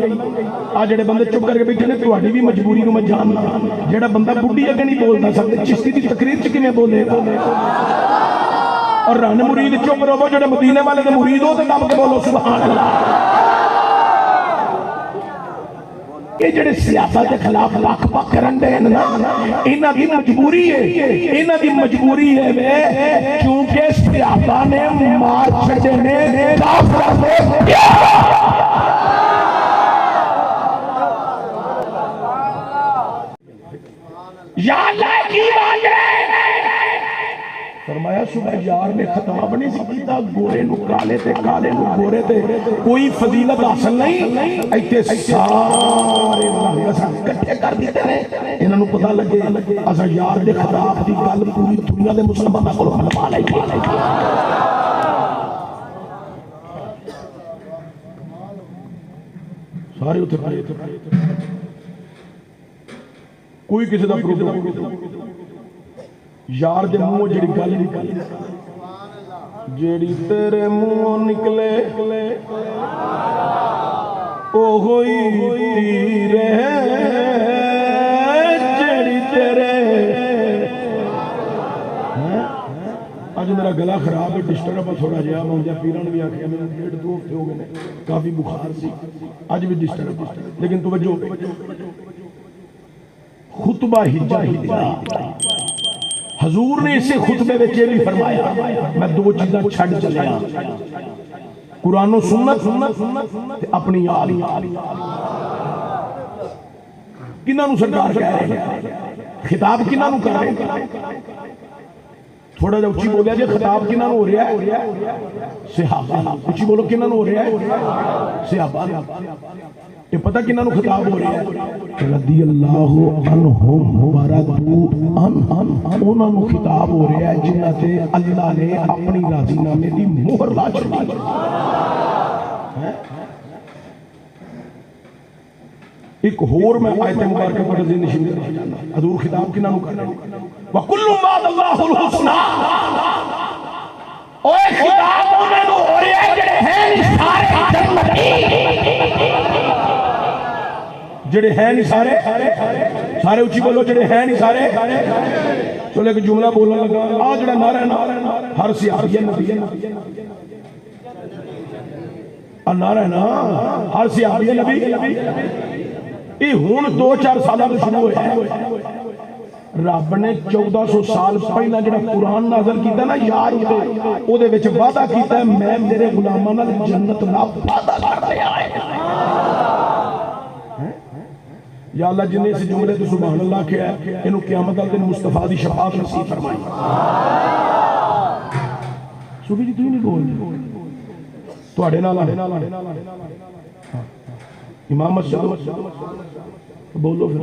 आ जेडे बंदे चुप करके बैठे ने तुहाडी भी मजबूरी नूं मैं जानदा जेड़ा बंदा बुढ़ी अगे नहीं बोलदा सकते चिश्ती दी तकरीर च किवें बोलेगा और रन मुरीद चुप रहो जेडे मदीने वाले दे मुरीद हो ते दब के बोलो सुभान अल्लाह ये जेडे सियासत के खिलाफ लख पख करन दे ना इन्हां दी मजबूरी है वे क्योंकि सियासत ने मार छड़े ने काफिर ने या अल्लाह की बात है फरमाया सुबह यार ने खिताब नहीं कीता गोरे नु काले ते काले नु गोरे ते कोई फजीलत हासिल नहीं इत्थे सारे रंग असां इकट्ठे कर दिते ने इन्हां नु पता लगे असां यार दे खिताब दी गल पूरी दुनिया दे मुसलमानां कोल मनवा लई सारे उथे खड़े कोई किसी दा प्रोग्राम यार दे मुंह जेड़ी गल निकली जेड़ी तेरे मुंहों निकले ओ होई तीरे जेड़ी तेरे अज मेरा गला खराब है डिस्टर्ब है थोड़ा जिहा मैं उनके पीरां भी आखिया मेरे 1.5 हफ्ते हो गए ने काफी बुखार सी अज भी डिस्टर्ब लेकिन तवज्जो खुतबा हिज्जा हजूर ने इसे खुतबे में भी फरमाया मैं दो चीज़ां छड़ चलिया कुरानो सुन्नत अपनी यार किन्हां नूं सरकार कह रहे हैं खिताब किन्हां नूं कर रहे हैं थोड़ा जा उच्ची बोलिया जी खिताब किन्हां नूं हो रहा है सहाबा उच्ची बोलो किन्हां नूं हो रहा है सहाबा ये पता किन्हां नूं खिताब हो रहा है रदी अल्लाह अन्हुम वरदू अन उन्हां नूं खिताब हो रहा है जिन्हां ते अल्लाह ने अपनी राज़ीनामे दी मोहर ला छड़ी एक होर मैं आयत मुबारक पढ़ दी नशीन हजूर खिताब किन्हां नूं कर रहे हैं व कुल्लु मादल्लाहुल हुस्ना ओए खिताब उन्हां नूं हो रहा है जेड़े हैं सारे जन्नती जेड़े है नहीं सारे उच्ची बोलो जेड़े है नहीं सारे चलो एक जुमला बोलने लगा आ जेड़ा नारा है हर सियासी नबी आ नारा है ना हर सियासी नबी ये हुण 2-4 साल तो शुरू होया रब ने 1400 साल पहला जेड़ा कुरान नाज़िल कीता ना यार ओदे विच वादा कीता मैं मेरे गुलामां नाल जन्नत दा वादा कर लिया है या अल्लाह जिन्हें इस जुमले तो सुभान अल्लाह किया है इन्हों क़यामत वाले दिन मुस्तफा दी शफाअत नसीब फरमाई सुबह जी तू नहीं बोल तुहाडे नाल इमाम मस्जिद बोलो फिर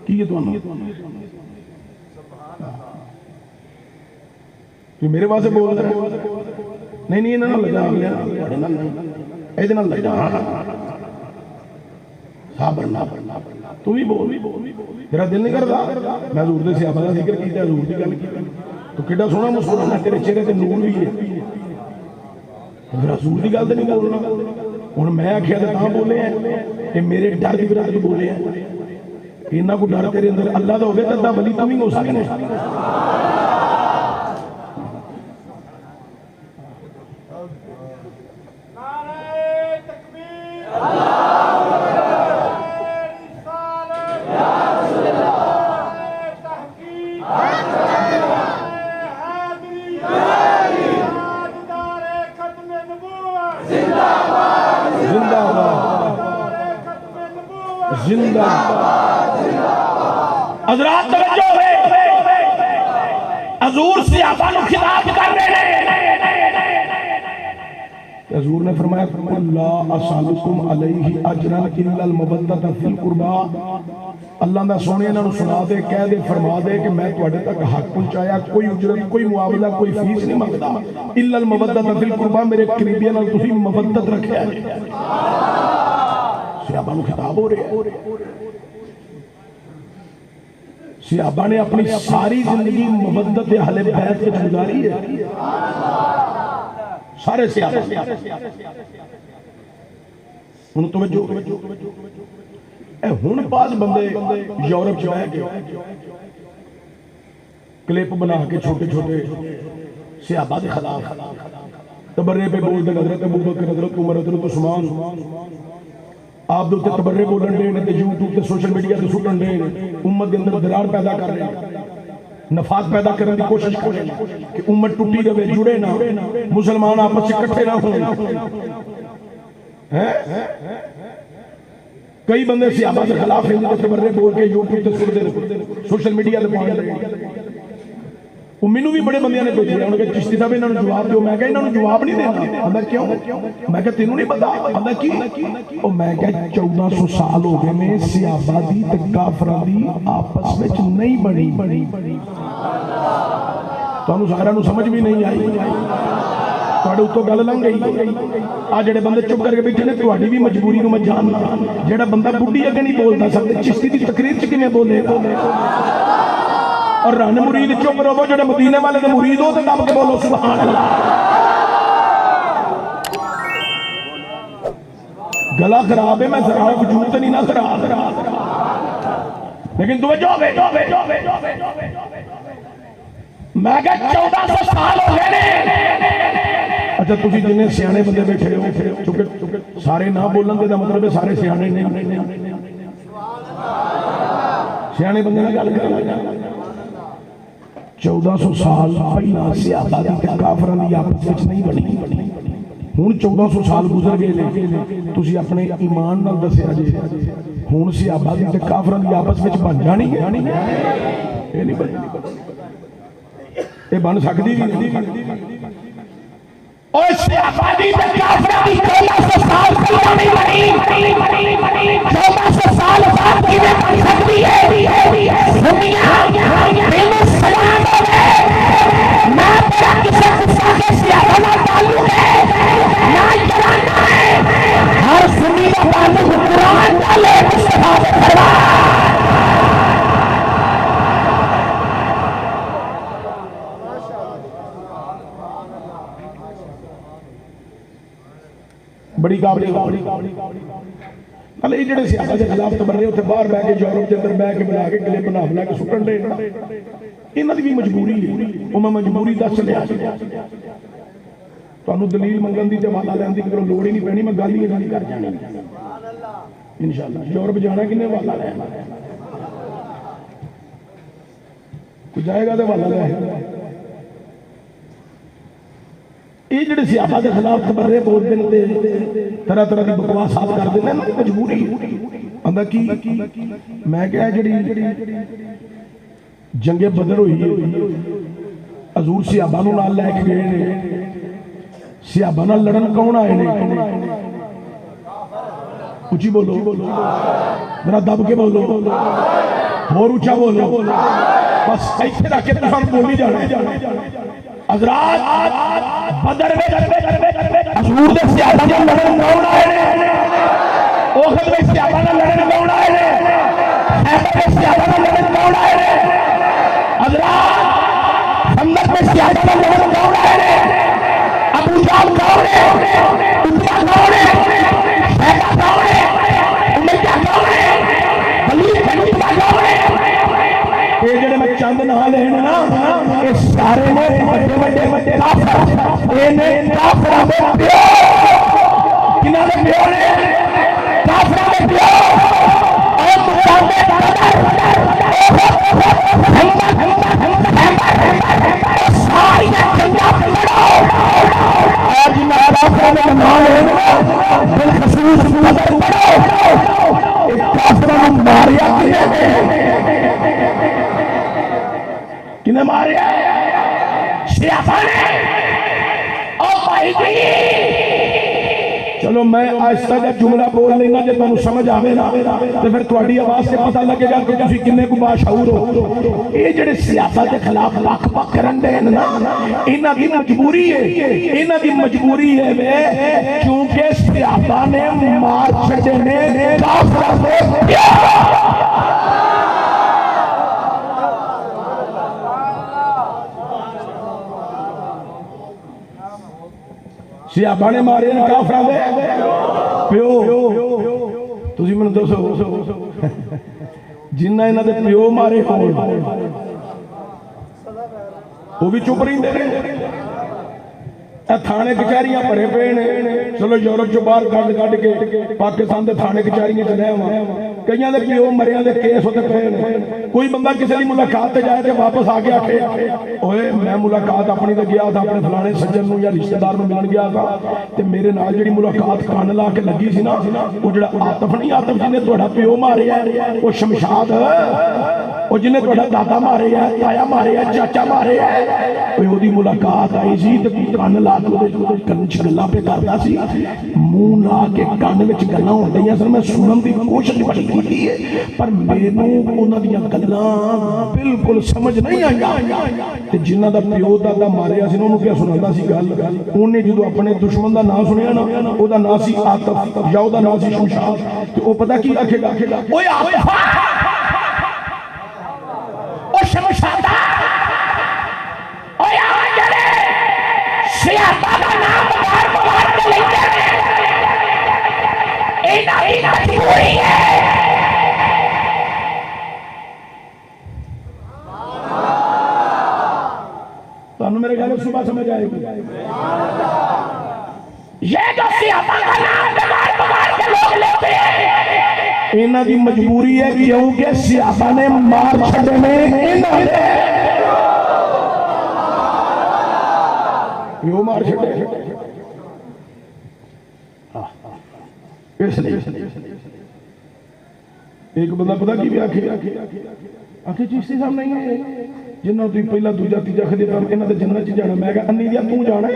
की है तुहानू तू मेरे वास्ते बोल रहा नहीं नहीं इन्हां नाल लगा तुहाडे नाल नहीं इहदे नाल लगा तू भी बोल तेरा दिल नहीं करता मैं हजूर दे सहाबा दा जिक्र कीता हजूर दी गल कीती तो किड्डा सोहना मुस्कुराना तेरे चेहरे ते नूर भी है फिर हजूर दी गल ते नहीं बोलना हुण मैं आखिया ते तां बोले कि मेरे डर दी वजह ते बोले इन्ना को डर तेरे अंदर अल्लाह दा होवे तां वली तां भी हो सकदा हज़रात तवज्जो हजूर सहाबा नूं खिताब कर रहे हैं हजूर ने फरमाया ला असअलुकुम अलैहि अजरन इल्लल मवद्दत फिल कुर्बा अल्लाह दा सोने इन्हां नूं सुना दे कह दे फरमा दे कि मैं तुहाडे तक हक पहुंचाया कोई उजरत कोई मुआवजा कोई फीस नहीं मंगदा इल्लल मवद्दत फिल कुर्बा मेरे करीबियां नाल तुसीं मवद्दत रखिया है सहाबा नूं खिताब हो रहा है सहाबा ने अपनी सारी जिंदगी मवद्दत अहले बैत में गुजारी है सारे सहाबा हुण तवज्जो ए हुण पास बंदे यूरोप च बह के क्लिप बना के छोटे छोटे सहाबा के खिलाफ तबर्रे पे बोलते हज़रत अबू बकर हज़रत उमर हज़रत उस्मान आप दे उत्ते तबर्रे बोलन दे ने ते यूट्यूब ते सोशल मीडिया ते सुटन दे उम्मत के अंदर दरार पैदा कर रहे नफाक पैदा करने की कोशिश कर रहे कि उम्मत टूटी रहे जुड़े ना मुसलमान आपस में इकट्ठे ना हो कई बंदे सहाबा के खिलाफ हिंदू तबर्रे बोल के यूट्यूब ते सुटदे सोशल मीडिया ते पाउंदे मैनू भी बड़े बंदियां ने भेजे उन्होंने कहा चिश्ती साहब इन्होंने जवाब दो मैं कहा इन्होंने जवाब नहीं देना आंदा क्यों मैं कहा तेनू नहीं पता आंदा की ओ मैं कहा 1400 साल हो गए ने सहाबा दी ते काफरां दी आपस विच नहीं बनी तुहानू सारिआं नू समझ भी नहीं आई तुहाडे उत्तों गल लंघ गई आ जेड़े बंदे चुप करके बैठे ने तुहाडी भी मजबूरी नू मैं जानना जेड़ा बंदा बुढ़ी अगे नहीं बोलदा सकदे चिश्ती दी तकरीर च किवें बोलेगा और रन मुरीद चुप रहो जो मदीने वाले के मुरीद हो तो दब के बोलो सुभान अल्लाह गला खराब है मैं जरा वजूद नहीं ना खराब लेकिन तवज्जो मैं क्या 1400 साल हो गए ने अच्छा तुसी जिन्ने सियाने बंदे बैठे हो चुके सारे ना बोलन दा मतलब है सारे सियाने ने सियाने बंदे नाल गल कर 1400 साल पहला सहाबा दी ते काफरां दी आपस विच नहीं बनी हुण 1400 साल गुजर गए ने तुसी अपने ईमान नाल दस्सिया जे हुण सहाबा दी ते काफरां दी आपस विच बन जानी है ये नहीं बनी ये बन सकदी भी नहीं ओए सहाबा दी ते काफरां दी 1400 साल पहला नहीं बनी 1400 साल बाद किवें बन सकदी है दुनिया बिल्कुल सलाम मैं तेरा किसी गुस्सा के सहाबा नाल ताल्लुक है ना कराना है हर सुन्नी का ताल्लुक कुरान नाल है मुस्तफा से करवा बड़ी काबली कल ये जेडे सहाबा के खिलाफ तबर्रे उत्थे बाहर बह के यूरोप के अंदर बह के बना के गले बना के सुटन दे इन्हां दी भी मजबूरी है वो मैं मजबूरी दस लिया तुहानू दलील मंगन दी ते हवाला लैण दी कोई लोड़ ही नहीं पैनी मैं गल ही कर जानी इंशाअल्लाह यूरोप जाना किन्ने हवाला लैना कोई जाएगा तो हवाला लै ये जेडे सहाबा के खिलाफ तबर्रे बोलते हैं तरह तरह की बकवास करते हैं मजबूरी आंदा की मैं क्या जेडी जंगे बदर हुई हजूर सहाबा नूं नाल लैके गए ने सहाबा नाल लड़न कौन आए ने उची बोलो जरा दब के बोलो और ऊंचा बोलो बस इत्थे रख के तुहां बोली जाना हज़रात बदर में हजूर दे सहाबा नाल लड़न कौन आए ने ओहद में सहाबा नाल लड़न कौन आए ने खैबर में सहाबा नाल लड़न कौन आए ने हज़रात खंदक में सहाबा नाल लड़न कौन आए ने अबू जहल कौन है उतबा कौन है शैबा कौन है उमैया कौन है वलीद बिन उतबा कौन है ये जेडे मैं चंद ना लेने ना ये सारे ने बड़े बड़े काफर ये ने काफरां दे प्यो किना दे प्यो ने काफरां दे प्यो और मुकाबले सारी जंगा पड़ो आज ना काफरां दे नाम बिल खसूस बदर पड़ो एक काफरां नूं मारिया किने मारिया सहाबा ने ओ भाई जी चलो मैं आहिस्ता का जुमला बोल लेना जो तुहानू समझ आवे ना तो फिर तुहाडी आवाज से पता लगेगा कि तुसीं किन्ने को बाशऊर हो ये जेडे सहाबा के खिलाफ बक करन दे ना इन्हां दी मजबूरी है वे क्योंकि सहाबा ने मार छड़े ने काफिरां दे सहाबा ने मारे काफिरां दे प्यो मैंने दसो जिन्ना इन्हां दे प्यो मारे होण वो भी चुप रहिंदे ने। थाने कचहरियां भरे पे ने। चलो यूरोप चो बाहर कढ़ के पाकिस्तान के थाने कचहरियां च रहा कई के प्यो मरिया के केस होते पे ने। कोई बंदा किसी की मुलाकात से जाए तो वापस आके आखे ओए मैं मुलाकात अपनी तो गया था अपने फलाने सज्जन या रिश्तेदार में मिलन गया था तो मेरे नाल जिहड़ी मुलाकात कान ला के लगी सी ना वो जो आतफ नहीं आतफ जिन्हें तुहाडा प्यो मारिया वो शमशाद वो जिन्हें तुहाडा दादा मारे है ताया मारे है चाचा मारे है ओदी मुलाकात आई सी तो कान ला कन च गल्लां पे करदा सी मुंह ला के कान विच गल्लां होंदियां सन मैं सुनन दी कोशिश बड़ी कीती है पर मैनूं उन्हां दीयां गल्लां बिल्कुल समझ नहीं आईयां ते जिन्हां दा प्यो दादा मारिया सी उन्होंने क्या सुनांदा सी गल उन्हें जो अपने दुश्मन का नाम सुनिया ना ओदा नाम सी आतफ या ओदा नाम सी शमशाद ते ओ पता की आखेगा ओए आतफ ओ शमशादा ओए आ जड़े सियापा का नाम बार के लेते इना मजबूरी है। तानू मेरे ख्याल सुबह समझ आएगी ये जो सियापा का नाम बार के लोग लेते हैं इन्हां दी मजबूरी है क्योंकि सियापा ने मार छड़ने इन्हां दे यो मार छड़े इसलिए एक बंदा पता की भी आखे आखे चिश्ती साहब नहीं है जिन्होंने तुम पहला दूजा तीजा खदे इन्होंने जन्नत च जाना मैं अन्नी दिया तू जाना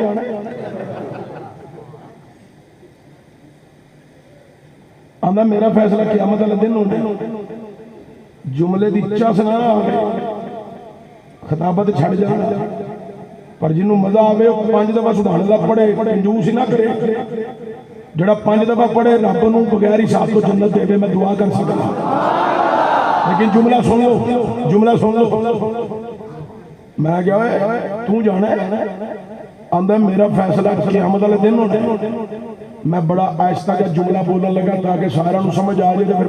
आंदा मेरा फैसला क़यामत वाले दिन होना जुमले की चस ना आवे खिताबत छड़ जाना पर जिन्हों मजा आवे 5 दफा सुभान अल्लाह पढ़े कंजूस ही ना करे जड़ा 5 दफा पढ़े रब नूं बगैर हिसाब तो जन्नत देवे मैं दुआ कर सकता लेकिन जुमला सुन लो मैं क्या तू जाना आंदा मेरा फैसला क़यामत वाले दिन होना मैं बड़ा आहिस्ता का जुमला बोलने लगा ताकि सारा समझ आ जाए।